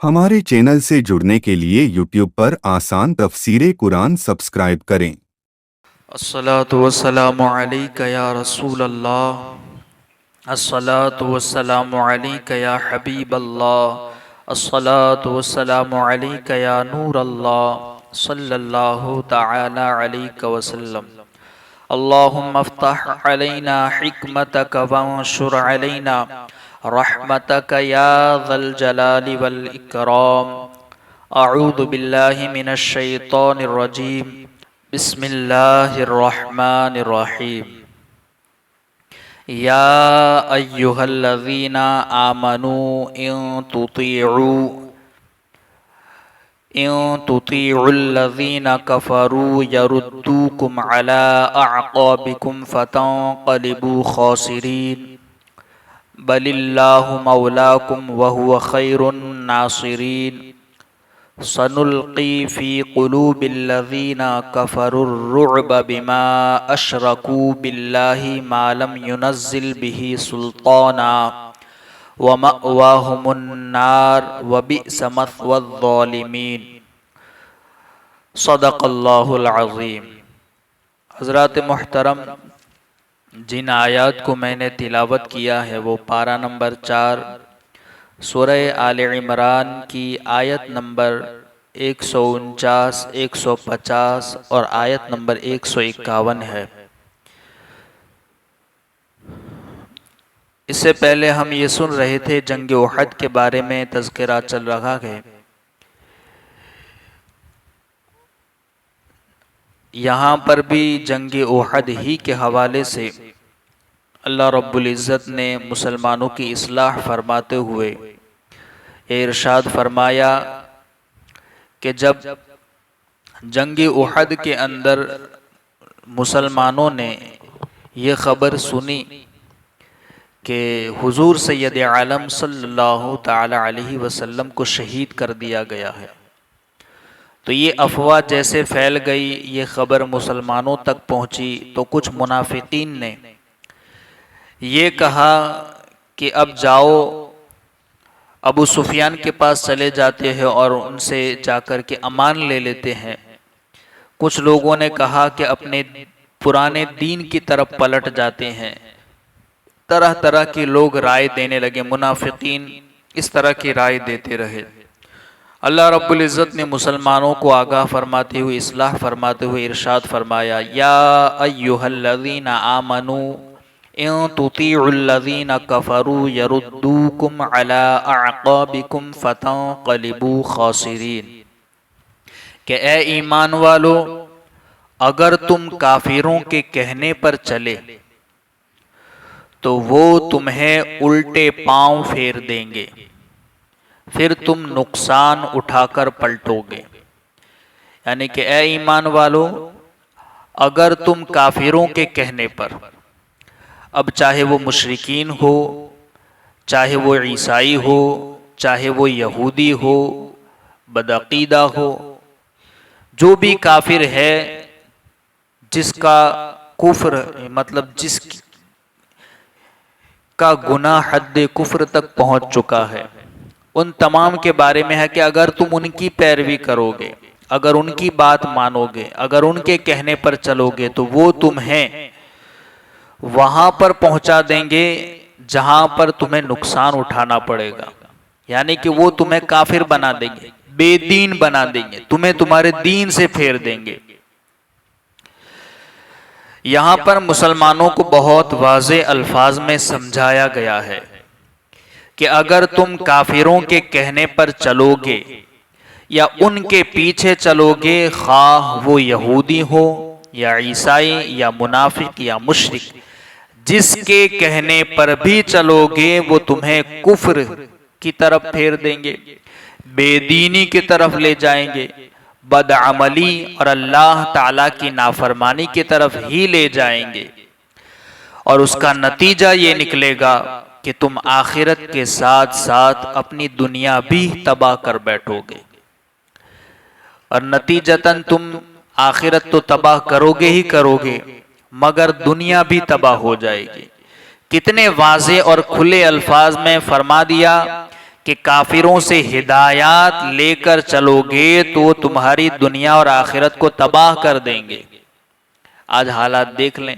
ہمارے چینل سے جڑنے کے لیے یوٹیوب پر آسان تفسیر قرآن سبسکرائب کریں۔ الصلاة والسلام علیک یا رسول اللہ، الصلاة والسلام علیک یا حبیب اللہ، الصلاة والسلام علیک یا نور اللہ، صلی اللہ تعالی علیک وسلم۔ اللہم افتح علینا حکمتک وانشر علینا رحمتک یا ذا الجلال والاکرام۔ اعوذ باللہ من الشیطان الرجیم، بسم اللہ الرحمن الرحیم۔ یا ایہا الذین آمنوا ان تطیعوا الذین کفروا یردوکم علی اعقابکم فتنقلبوا خاسرین، بل اللہ مولاکم وہو خیر الناصرین۔ سنلقی فی قلوب الذین کفروا الرعب بما اشرکوا باللہ ما لم ینزل بہ سلطانا ومأواہم النار وبئس مثوى الظالمین۔ صدق اللہ العظیم۔ حضرات محترم، جن آیات کو میں نے تلاوت کیا ہے وہ پارہ نمبر 4 سورہ آل عمران کی آیت نمبر 149، 150 اور آیت نمبر 151 ہے۔ اس سے پہلے ہم یہ سن رہے تھے جنگ احد کے بارے میں تذکرہ چل رہا ہے۔ یہاں پر بھی جنگ احد ہی کے حوالے سے اللہ رب العزت نے مسلمانوں کی اصلاح فرماتے ہوئے ارشاد فرمایا کہ جب جنگ احد کے اندر مسلمانوں نے یہ خبر سنی کہ حضور سید عالم صلی اللہ تعالی علیہ وسلم کو شہید کر دیا گیا ہے، تو یہ افواہ جیسے پھیل گئی، یہ خبر مسلمانوں تک پہنچی، تو کچھ منافقین نے یہ کہا کہ اب جاؤ ابو سفیان کے پاس چلے جاتے ہیں اور ان سے جا کر کے امان لے لیتے ہیں۔ کچھ لوگوں نے کہا کہ اپنے پرانے دین کی طرف پلٹ جاتے ہیں۔ طرح طرح کے لوگ رائے دینے لگے، منافقین اس طرح کی رائے دیتے رہے۔ اللہ رب العزت نے مسلمانوں کو آگاہ فرماتے ہوئے، اصلاح فرماتے ہوئے ارشاد فرمایا، یا ایہا الذین آمنوا ان تطیعوا الذین کفروا یردوکم علی اعقابکم فتنقلبوا خاسرین، کہ اے ایمان والو، اگر تم کافروں کے کہنے پر چلے تو وہ تمہیں الٹے پاؤں پھیر دیں گے، پھر تم نقصان اٹھا کر پلٹو گے۔ یعنی کہ اے ایمان والو، اگر تم کافروں کے کہنے پر، اب چاہے وہ مشرکین ہو، چاہے وہ عیسائی ہو، چاہے وہ یہودی ہو، بدعقیدہ ہو، جو بھی کافر ہے جس کا کفر مطلب جس کا گناہ حد کفر تک پہنچ چکا ہے، ان تمام کے بارے میں ہے کہ اگر تم ان کی پیروی کرو گے، اگر ان کی بات مانو گے، اگر ان کے کہنے پر چلو گے، تو وہ تمہیں وہاں پر پہنچا دیں گے جہاں پر تمہیں نقصان اٹھانا پڑے گا۔ یعنی کہ وہ تمہیں کافر بنا دیں گے، بے دین بنا دیں گے، تمہیں تمہارے دین سے پھیر دیں گے۔ یہاں پر مسلمانوں کو بہت واضح الفاظ میں سمجھایا گیا ہے کہ اگر تم کافروں کے کہنے پر چلو گے یا ان کے پیچھے چلو گے، خواہ وہ یہودی ہو یا عیسائی یا منافق یا مشرک، جس کے کہنے پر بھی چلو گے وہ تمہیں کفر کی طرف پھیر دیں گے، بے دینی کی طرف لے جائیں گے، بدعملی اور اللہ تعالیٰ کی نافرمانی کی طرف ہی لے جائیں گے، اور اس کا نتیجہ یہ نکلے گا کہ تم آخرت کے ساتھ ساتھ اپنی دنیا بھی تباہ کر بیٹھو گے، اور نتیجتاً تم آخرت تو تباہ کرو گے ہی کرو گے، مگر دنیا بھی تباہ ہو جائے گی۔ کتنے واضح اور کھلے الفاظ میں فرما دیا کہ کافروں سے ہدایات لے کر چلو گے تو تمہاری دنیا اور آخرت کو تباہ کر دیں گے۔ آج حالات دیکھ لیں،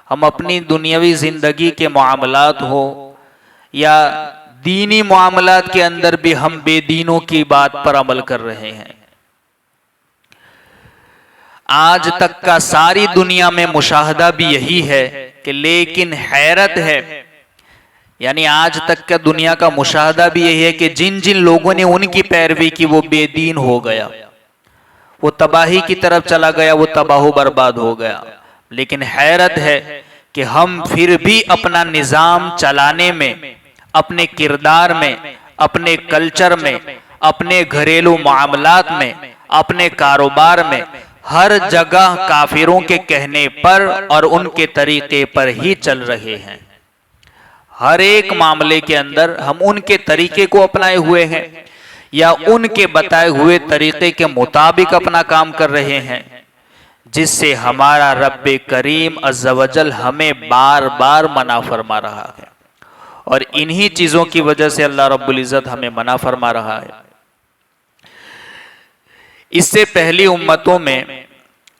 ہم اپنی دنیاوی زندگی کے معاملات ہو یا دینی معاملات کے اندر بھی ہم بے دینوں کی بات پر عمل کر رہے ہیں۔ آج تک کا ساری دنیا میں مشاہدہ بھی یہی ہے کہ لیکن حیرت ہے، یعنی آج تک کا دنیا کا مشاہدہ بھی یہی ہے کہ جن جن لوگوں نے ان کی پیروی کی وہ بے دین ہو گیا، وہ تباہی کی طرف چلا گیا، وہ تباہ و برباد ہو گیا۔ لیکن حیرت ہے کہ ہم پھر بھی اپنا نظام چلانے میں، اپنے کردار میں، اپنے کلچر میں، اپنے گھریلو معاملات میں، اپنے کاروبار میں ہر جگہ کافروں کے کہنے پر اور ان کے طریقے پر ہی چل رہے ہیں۔ ہر ایک معاملے کے اندر ہم ان کے طریقے کو اپنائے ہوئے ہیں یا ان کے بتائے ہوئے طریقے کے مطابق اپنا کام کر رہے ہیں، جس سے ہمارا رب کریم عز و جل ہمیں بار بار منع فرما رہا ہے، اور انہی چیزوں کی وجہ سے اللہ رب العزت ہمیں منع فرما رہا ہے۔ اس سے پہلی امتوں میں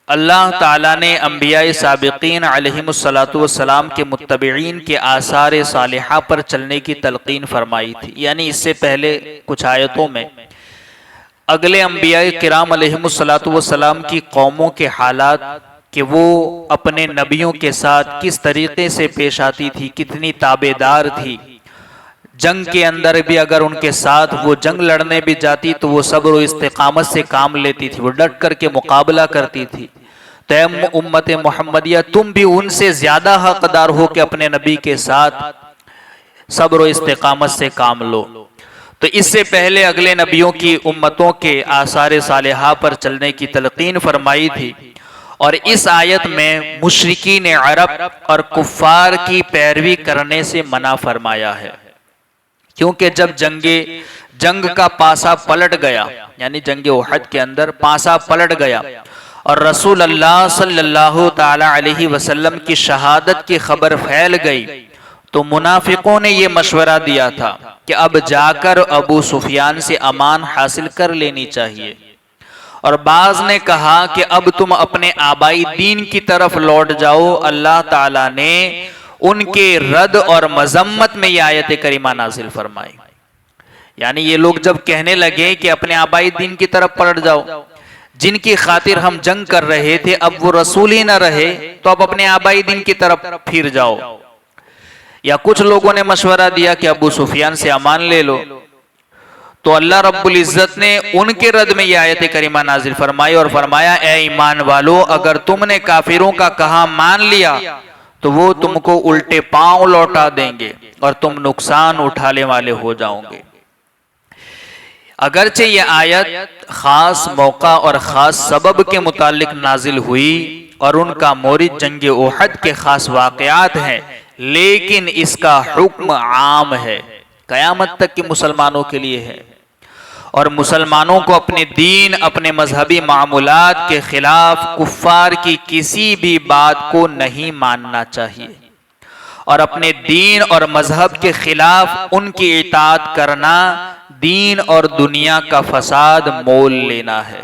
اللہ تعالیٰ نے انبیاء سابقین علیہم السلام کے متبعین کے آثار صالحہ پر چلنے کی تلقین فرمائی تھی، یعنی اس سے پہلے کچھ آیتوں میں اگلے انبیاء کرام علیہم السلام کی قوموں کے حالات کہ وہ اپنے نبیوں کے ساتھ کس طریقے سے پیش آتی تھی، کتنی تابعدار تھی، جنگ کے اندر بھی اگر ان کے ساتھ وہ جنگ لڑنے بھی جاتی تو وہ صبر و استقامت سے کام لیتی تھی، وہ ڈٹ کر کے مقابلہ کرتی تھی۔ تو اے امت محمدیہ، تم بھی ان سے زیادہ حقدار ہو کہ اپنے نبی کے ساتھ صبر و استقامت سے کام لو۔ تو اس سے پہلے اگلے نبیوں کی امتوں کے آثار صالحہ پر چلنے کی تلقین فرمائی تھی، اور اس آیت میں مشرکین عرب اور کفار کی پیروی کرنے سے منع فرمایا ہے، کیونکہ جب جنگ کا پاسا پلٹ گیا، یعنی جنگ احد کے اندر پاسا پلٹ گیا اور رسول اللہ صلی اللہ تعالی علیہ وسلم کی شہادت کی خبر پھیل گئی، تو منافقوں نے یہ مشورہ دیا تھا کہ اب جا کر ابو سفیان سے امان حاصل کر لینی چاہیے، اور بعض نے کہا کہ اب تم اپنے آبائی دین کی طرف لوٹ جاؤ۔ اللہ تعالیٰ نے ان کے رد اور مذمت میں یہ آیت کریمہ نازل فرمائی، یعنی یہ لوگ جب کہنے لگے کہ اپنے آبائی دین کی طرف پلٹ جاؤ، جن کی خاطر ہم جنگ کر رہے تھے اب وہ رسول ہی نہ رہے، تو اب اپنے آبائی دین کی طرف پھر جاؤ۔ یا کچھ لوگوں نے مشورہ دیا کہ ابو سفیان سے امان لے لو، تو اللہ رب العزت نے ان کے رد میں یہ آیت کریمہ نازل فرمائی اور فرمایا، اے ایمان والو، اگر تم نے کافروں کا کہا مان لیا تو وہ تم کو الٹے پاؤں لوٹا دیں گے اور تم نقصان اٹھانے والے ہو جاؤ گے۔ اگرچہ یہ آیت خاص موقع اور خاص سبب کے متعلق نازل ہوئی اور ان کا مورد جنگ احد کے خاص واقعات ہیں، لیکن اس کا حکم عام ہے، قیامت تک کے مسلمانوں کے لیے ہے، اور مسلمانوں کو اپنے دین، اپنے مذہبی معاملات کے خلاف کفار کی کسی بھی بات کو نہیں ماننا چاہیے، اور اپنے دین اور مذہب کے خلاف ان کی اطاعت کرنا دین اور دنیا کا فساد مول لینا ہے۔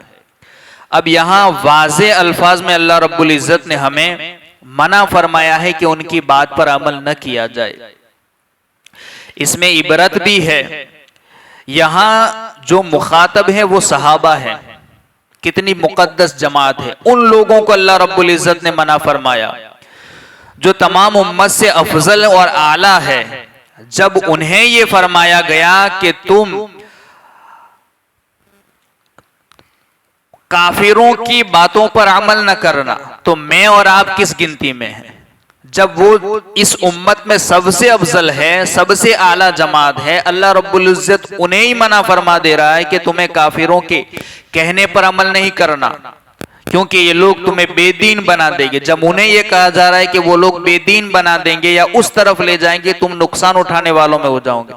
اب یہاں واضح الفاظ میں اللہ رب العزت نے ہمیں منع فرمایا ہے کہ ان کی بات پر عمل نہ کیا جائے۔ اس میں عبرت بھی ہے، یہاں جو مخاطب ہے وہ صحابہ ہیں، کتنی مقدس جماعت ہے، ان لوگوں کو اللہ رب العزت نے منع فرمایا جو تمام امت سے افضل اور اعلیٰ ہے۔ جب انہیں یہ فرمایا گیا کہ تم کافروں کی باتوں پر عمل نہ کرنا، تو میں اور آپ کس گنتی میں ہیں؟ جب وہ اس امت میں سب سے افضل ہے، سب سے اعلیٰ جماعت ہے، اللہ رب العزت انہیں ہی منع فرما دے رہا ہے کہ تمہیں کافروں کے کہنے پر عمل نہیں کرنا، کیونکہ یہ لوگ تمہیں بے دین بنا دیں گے۔ جب انہیں یہ کہا جا رہا ہے کہ وہ لوگ بے دین بنا دیں گے یا اس طرف لے جائیں گے، تم نقصان اٹھانے والوں میں ہو جاؤ گے،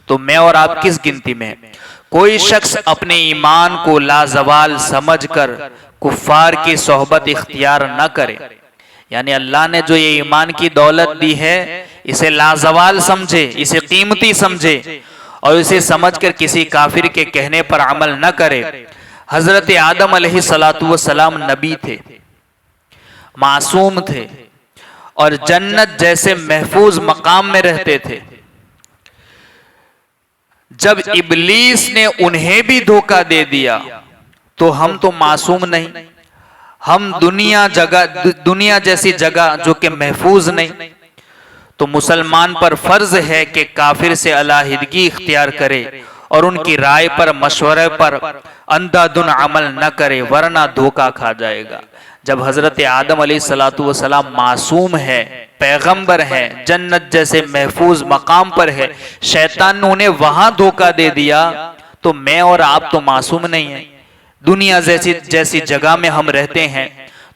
تو میں اور آپ کس گنتی میں ہیں؟ کوئی شخص اپنے ایمان کو لازوال سمجھ کر کفار کی صحبت اختیار نہ کرے، یعنی اللہ نے جو یہ ایمان کی دولت دی ہے اسے لازوال سمجھے، اسے قیمتی سمجھے، اور اسے سمجھ کر کسی کافر کے کہنے پر عمل نہ کرے۔ حضرت آدم علیہ السلام نبی تھے، معصوم تھے، اور جنت جیسے محفوظ مقام میں رہتے تھے۔ جب ابلیس نے انہیں بھی دھوکہ دے دیا تو ہم تو معصوم نہیں، ہم دنیا جیسی جگہ جو کہ محفوظ نہیں، تو مسلمان پر فرض ہے کہ کافر سے علیحدگی اختیار کرے اور ان کی رائے پر مشورے پر اندھا دھند عمل نہ کرے، ورنہ دھوکہ کھا جائے گا۔ جب حضرت آدم علیہ السلام معصوم ہے، پیغمبر ہیں، جنت جیسے محفوظ مقام پر ہے، شیطان نے انہیں وہاں دھوکہ دے دیا، تو میں اور آپ تو معصوم نہیں ہیں۔ دنیا جیسی جگہ میں ہم رہتے ہیں،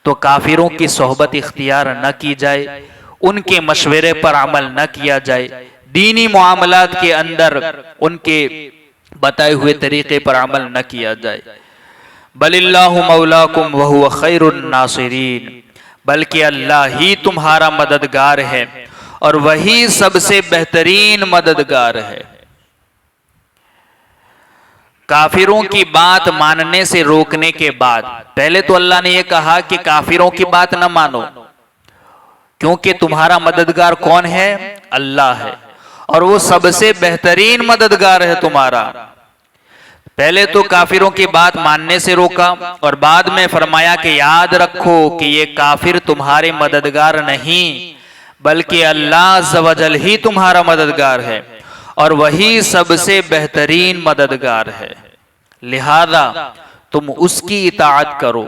تو کافروں کی صحبت اختیار نہ کی جائے، ان کے مشورے پر عمل نہ کیا جائے، دینی معاملات کے اندر ان کے بتائے ہوئے طریقے پر عمل نہ کیا جائے۔ بل اللہ مولاکم وہو خیر الناصرین، بلکہ اللہ ہی تمہارا مددگار ہے اور وہی سب سے بہترین مددگار ہے۔ کافروں کی بات ماننے سے روکنے کے بعد پہلے تو اللہ نے یہ کہا کہ کافروں کی بات نہ مانو، کیونکہ تمہارا مددگار کون ہے؟ اللہ ہے، اور وہ سب سے بہترین مددگار ہے تمہارا۔ پہلے تو کافروں کی بات ماننے سے روکا، اور بعد میں فرمایا کہ یاد رکھو کہ یہ کافر تمہارے مددگار نہیں، بلکہ اللہ عز و جل ہی تمہارا مددگار ہے اور وہی سب سے بہترین مددگار ہے، لہذا تم اس کی اطاعت کرو،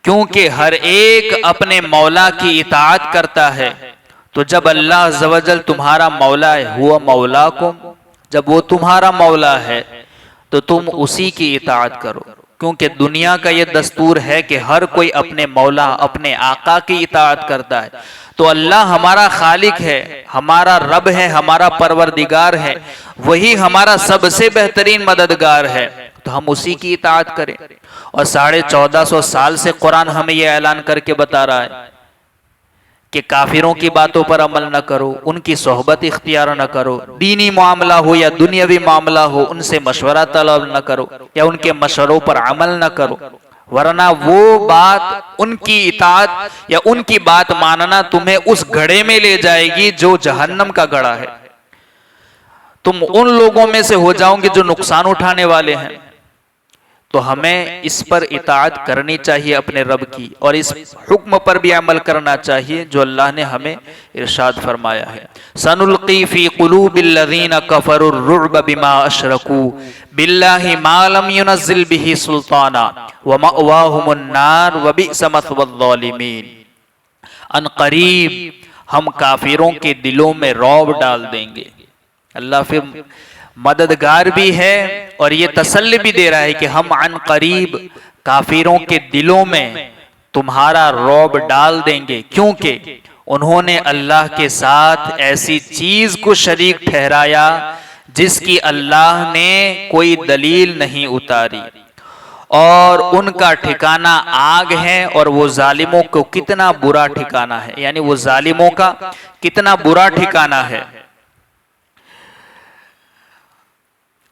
کیونکہ ہر ایک اپنے مولا کی اطاعت کرتا ہے۔ تو جب اللہ عز و جل تمہارا مولا ہے، ہوا مولاکم، جب وہ تمہارا مولا ہے تو تم اسی کی اطاعت کرو، کیونکہ دنیا کا یہ دستور ہے کہ ہر کوئی اپنے مولا، اپنے آقا کی اطاعت کرتا ہے۔ تو اللہ ہمارا خالق ہے، ہمارا رب ہے، ہمارا پروردگار ہے، وہی ہمارا سب سے بہترین مددگار ہے، تو ہم اسی کی اطاعت کریں۔ اور 1450 سال سے قرآن ہمیں یہ اعلان کر کے بتا رہا ہے کہ کافروں کی باتوں پر عمل نہ کرو، ان کی صحبت اختیار نہ کرو، دینی معاملہ ہو یا دنیاوی معاملہ ہو ان سے مشورہ طلب نہ کرو یا ان کے مشوروں پر عمل نہ کرو، ورنہ وہ بات، ان کی اطاعت یا ان کی بات ماننا تمہیں اس گڑھے میں لے جائے گی جو جہنم کا گڑھا ہے۔ تم ان لوگوں میں سے ہو جاؤ گے جو نقصان اٹھانے والے ہیں۔ تو ہمیں اس پر اطاعت کرنی چاہیے اپنے رب کی، اور اس حکم پر بھی عمل کرنا چاہیے جو اللہ نے ہمیں ارشاد فرمایا ہے۔ سَنُلْقِي فِي قُلُوبِ الَّذِينَ كَفَرُوا الرُّعْبَ بِمَا أَشْرَكُوا بِاللَّهِ مَا لَمْ يُنَزِّلْ بِهِ سُلْطَانًا وَمَأْوَاهُمُ النَّارُ وَبِئْسَ مَثْوَى الظَّالِمِينَ۔ ان قریب ہم کافروں کے دلوں میں رعب ڈال دیں گے۔ اللہ پھر مددگار بھی ہے اور یہ تسلی بھی دے رہا ہے کہ ہم عن قریب کافروں کے دلوں میں تمہارا رعب ڈال دیں گے، کیونکہ انہوں نے اللہ کے ساتھ ایسی چیز کو شریک ٹھہرایا جس کی اللہ نے کوئی دلیل نہیں اتاری، اور ان کا ٹھکانہ آگ ہے، اور وہ ظالموں کو کتنا برا ٹھکانہ ہے، یعنی وہ ظالموں کا کتنا برا ٹھکانہ ہے۔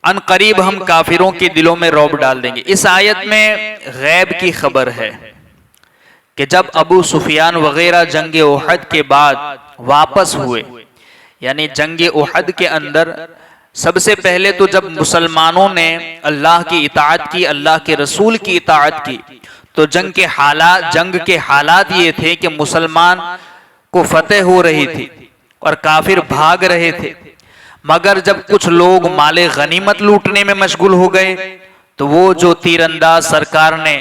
ان قریب ہم کافروں کے دلوں میں رعب ڈال دیں گے۔ اس آیت میں غیب کی خبر ہے کہ جب ابو سفیان وغیرہ جنگ احد کے بعد واپس ہوئے، یعنی جنگ احد کے اندر سب سے پہلے تو جب مسلمانوں نے اللہ کی اطاعت کی، اللہ کے رسول کی اطاعت کی، تو جنگ کے حالات یہ تھے کہ مسلمان کو فتح ہو رہی تھی اور کافر بھاگ رہے تھے، مگر جب کچھ لوگ مال غنیمت لوٹنے میں مشغول ہو گئے تو وہ جو تیر انداز سرکار نے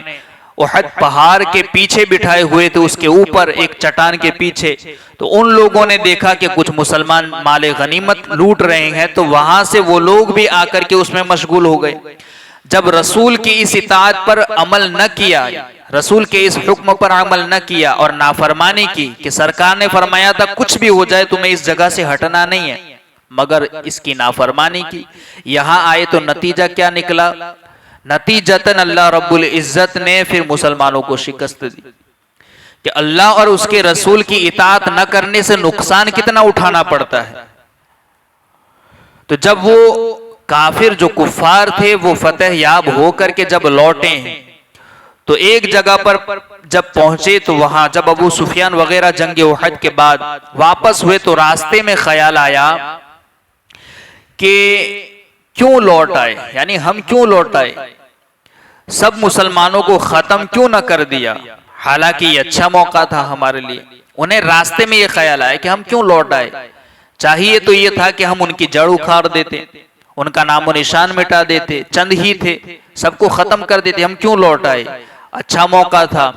احد پہاڑ کے پیچھے بٹھائے ہوئے تھے، اس کے اوپر ایک چٹان کے پیچھے، تو ان لوگوں نے دیکھا کہ کچھ مسلمان مال غنیمت لوٹ رہے ہیں، تو وہاں سے وہ لوگ بھی آ کر کے اس میں مشغول ہو گئے۔ جب رسول کی اس اطاعت پر عمل نہ کیا، رسول کے اس حکم پر عمل نہ کیا اور نافرمانی کی کہ سرکار نے فرمایا تھا کچھ بھی ہو جائے تمہیں اس جگہ سے ہٹنا نہیں ہے، مگر اس کی نافرمانی کی، یہاں آئے تو نتیجہ کیا نکلا؟ نتیجتاً اللہ رب العزت نے پھر مسلمانوں کو شکست دی کہ اللہ اور اس کے رسول کی اطاعت نہ کرنے سے نقصان کتنا اٹھانا پڑتا ہے۔ تو جب وہ کافر جو کفار تھے وہ فتح یاب ہو کر کے جب لوٹے ہیں تو ایک جگہ پر جب پہنچے تو وہاں جب ابو سفیان وغیرہ جنگ احد کے بعد واپس ہوئے تو راستے میں خیال آیا کہ کیوں لوٹ آئے، یعنی ہم کیوں لوٹ آئے، سب مسلمانوں کو ختم کیوں نہ کر دیا، حالانکہ یہ اچھا موقع تھا ہمارے لیے۔ انہیں راستے میں یہ خیال آیا کہ ہم کیوں لوٹ آئے، چاہیے تو یہ تھا کہ ہم ان کی جڑ اکھاڑ دیتے، ان کا نام و نشان مٹا دیتے، چند ہی تھے، سب کو ختم کر دیتے، ہم کیوں لوٹ آئے، اچھا موقع تھا۔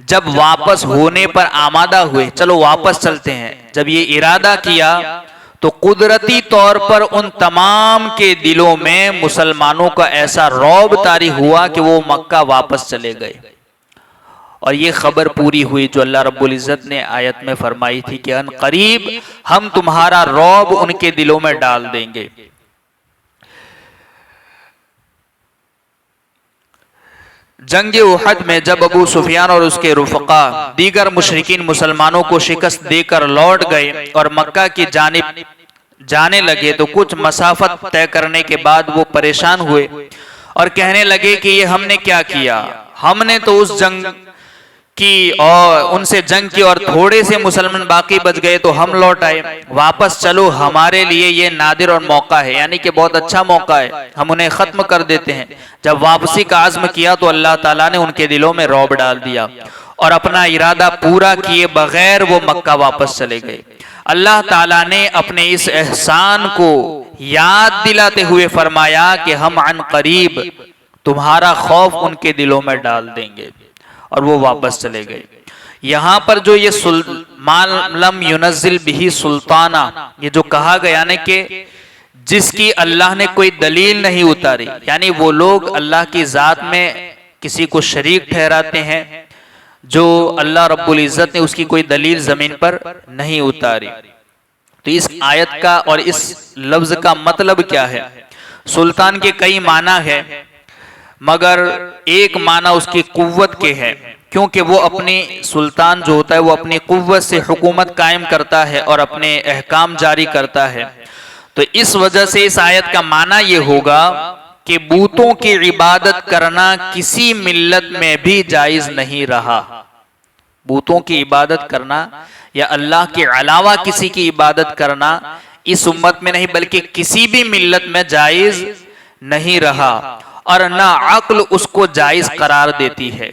جب واپس ہونے پر آمادہ ہوئے، چلو واپس چلتے ہیں، جب یہ ارادہ کیا تو قدرتی طور پر ان تمام کے دلوں میں مسلمانوں کا ایسا رعب طاری ہوا کہ وہ مکہ واپس چلے گئے، اور یہ خبر پوری ہوئی جو اللہ رب العزت نے آیت میں فرمائی تھی کہ ان قریب ہم تمہارا رعب ان کے دلوں میں ڈال دیں گے۔ جنگ احد میں جب ابو سفیان اور اس کے رفقا دیگر مشرکین مسلمانوں کو شکست دے کر لوٹ گئے اور مکہ کی جانب جانے لگے تو کچھ مسافت طے کرنے کے بعد وہ پریشان ہوئے اور کہنے لگے کہ یہ ہم نے کیا کیا، ہم نے تو اس جنگ کی اور ان سے جنگ کی اور تھوڑے سے مسلمان باقی بچ گئے تو ہم لوٹ آئے، واپس چلو، ہمارے لیے یہ نادر اور موقع ہے، یعنی کہ بہت اچھا موقع ہے، ہم انہیں ختم کر دیتے ہیں۔ جب واپسی کا عزم کیا تو اللہ تعالیٰ نے ان کے دلوں میں رعب ڈال دیا اور اپنا ارادہ پورا کیے بغیر وہ مکہ واپس چلے گئے۔ اللہ تعالیٰ نے اپنے اس احسان کو یاد دلاتے ہوئے فرمایا کہ ہم عن قریب تمہارا خوف ان کے دلوں میں ڈال دیں گے، اور وہ واپس چلے گئے۔ یہاں پر جو یہ مَا لَمْ يُنَزِّلْ بِهِ سُلْطَانًا، یہ جو کہا گیا نا کہ جس کی اللہ نے کوئی دلیل نہیں اتاری، یعنی وہ لوگ اللہ کی ذات میں کسی کو شریک ٹھہراتے ہیں جو اللہ رب العزت نے اس کی کوئی دلیل زمین پر نہیں اتاری۔ تو اس آیت کا اور اس لفظ کا مطلب کیا ہے؟ سلطان کے کئی معنی ہے، مگر ایک معنی اس کی قوت کے ہے، کیونکہ وہ اپنی سلطان جو ہوتا ہے وہ اپنی قوت سے حکومت قائم کرتا ہے اور اپنے احکام جاری کرتا ہے۔ تو اس وجہ سے اس آیت کا معنی یہ ہوگا کہ بتوں کی عبادت کرنا کسی ملت میں بھی جائز نہیں رہا۔ بتوں کی عبادت کرنا یا اللہ کے علاوہ کسی کی عبادت کرنا اس امت میں نہیں بلکہ کسی بھی ملت میں جائز نہیں رہا، اور نہ عقل اس کو جائز قرار دیتی ہے۔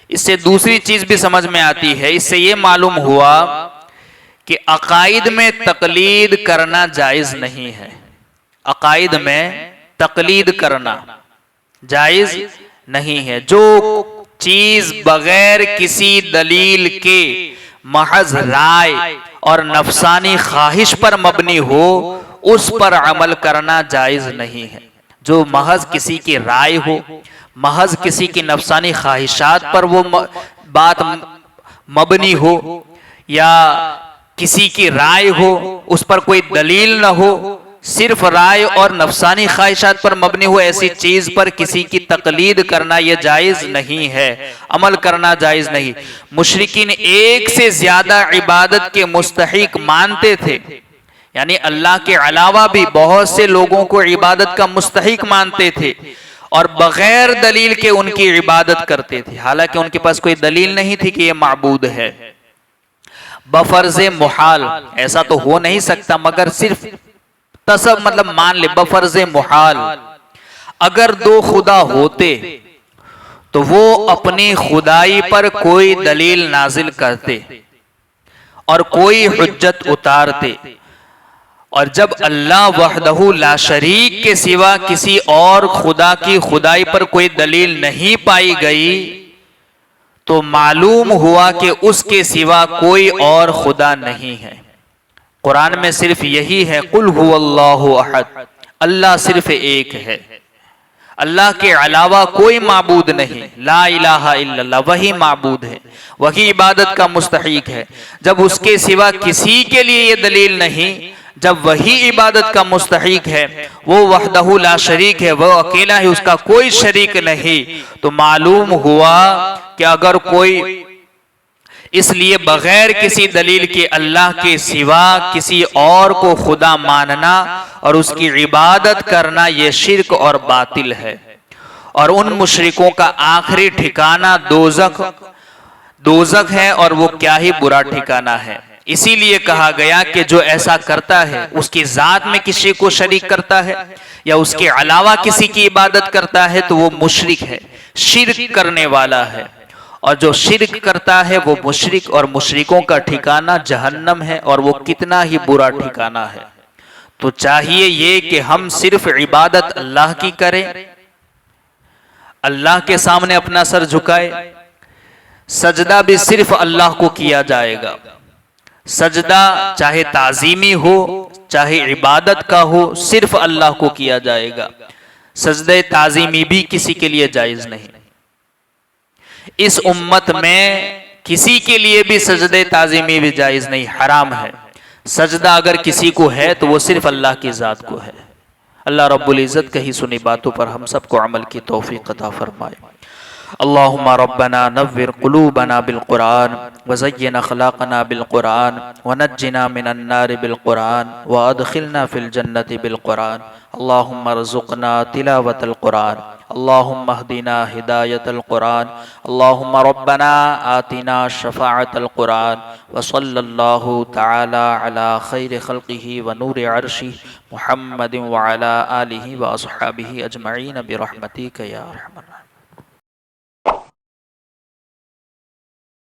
اس سے دوسری چیز بھی سمجھ میں آتی ہے، اس سے یہ معلوم ہوا کہ عقائد میں تقلید کرنا جائز نہیں ہے۔ عقائد میں تقلید کرنا جائز نہیں ہے۔ جو چیز بغیر کسی دلیل کے محض رائے اور نفسانی خواہش پر مبنی ہو اس پر عمل کرنا جائز نہیں ہے۔ جو محض کسی کی رائے ہو، محض کسی کی نفسانی خواہشات پر وہ بات مبنی ہو، یا کسی کی رائے ہو اس پر کوئی دلیل نہ ہو، صرف رائے اور نفسانی خواہشات پر مبنی ہو، ایسی چیز پر کسی کی تقلید کرنا یہ جائز نہیں ہے، عمل کرنا جائز نہیں۔ مشرکین ایک سے زیادہ عبادت کے مستحق مانتے تھے، یعنی اللہ کے علاوہ بھی بہت سے لوگوں کو عبادت کا مستحق مانتے تھے اور بغیر دلیل کے ان کی عبادت کرتے تھے، حالانکہ ان کے پاس کوئی دلیل نہیں تھی کہ یہ معبود ہے۔ بفرض محال، ایسا تو ہو نہیں سکتا مگر صرف مطلب مان لے، بفرض محال اگر دو خدا ہوتے تو وہ اپنی خدائی پر کوئی دلیل نازل کرتے اور کوئی حجت اتارتے، اور جب اللہ وحدہ لا شریک کے سوا کسی اور خدا کی خدائی پر کوئی دلیل نہیں پائی گئی تو معلوم ہوا کہ اس کے سوا کوئی اور خدا نہیں ہے۔ قرآن میں صرف یہی ہے، قل هو اللہ احد، اللہ صرف ایک ہے، اللہ کے علاوہ کوئی معبود نہیں، لا الہ الا اللہ، وہی معبود ہے، وہی عبادت کا مستحق ہے۔ جب اس کے سوا کسی کے لیے یہ دلیل نہیں، جب وہی عبادت کا مستحق ہے، وہ وحدہ لا شریک ہے، وہ اکیلا ہے، اس کا کوئی شریک نہیں، تو معلوم ہوا کہ اگر کوئی اس لیے بغیر کسی دلیل کے اللہ کے سوا کسی اور کو خدا ماننا اور اس کی عبادت کرنا یہ شرک اور باطل ہے، اور ان مشرکوں کا آخری ٹھکانہ دوزخ ہے، اور وہ کیا ہی برا ٹھکانہ ہے۔ اسی لیے کہا گیا کہ جو ایسا کرتا ہے، اس کی ذات میں کسی کو شریک کرتا ہے یا اس کے علاوہ کسی کی عبادت کرتا ہے تو وہ مشرک ہے، شرک کرنے والا ہے، اور جو شرک کرتا ہے وہ مشرک، اور مشرکوں کا ٹھکانہ جہنم ہے، اور وہ کتنا ہی برا ٹھکانہ ہے۔ تو چاہیے یہ کہ ہم صرف عبادت اللہ کی کریں، اللہ کے سامنے اپنا سر جھکائے، سجدہ بھی صرف اللہ کو کیا جائے گا، سجدہ چاہے تعظیمی ہو چاہے عبادت کا ہو صرف اللہ کو کیا جائے گا، سجدہ تعظیمی بھی کسی کے لیے جائز نہیں۔ اس امت میں کسی کے لیے بھی سجدہ تعظیمی بھی جائز نہیں، حرام ہے۔ سجدہ اگر کسی کو ہے تو وہ صرف اللہ کی ذات کو ہے۔ اللہ رب العزت کہی سنی باتوں پر ہم سب کو عمل کی توفیق عطا فرمائے۔ اللہم ربنا نور قلوبنا بالقرآن وزین اخلاقنا بالقرآن ونجنا من النار بالقرآن وادخلنا فی الجنت بالقرآن۔ اللہم ارزقنا تلاوت القرآن، اللہم اہدنا ہدایت القرآن، اللہم ربنا آتنا شفاعت القرآن، وصلی اللہ تعالی علی خیر خلقہ ونور عرشہ محمد وعلی آلہ واصحابہ اجمعین برحمتک یا ارحم الراحمین۔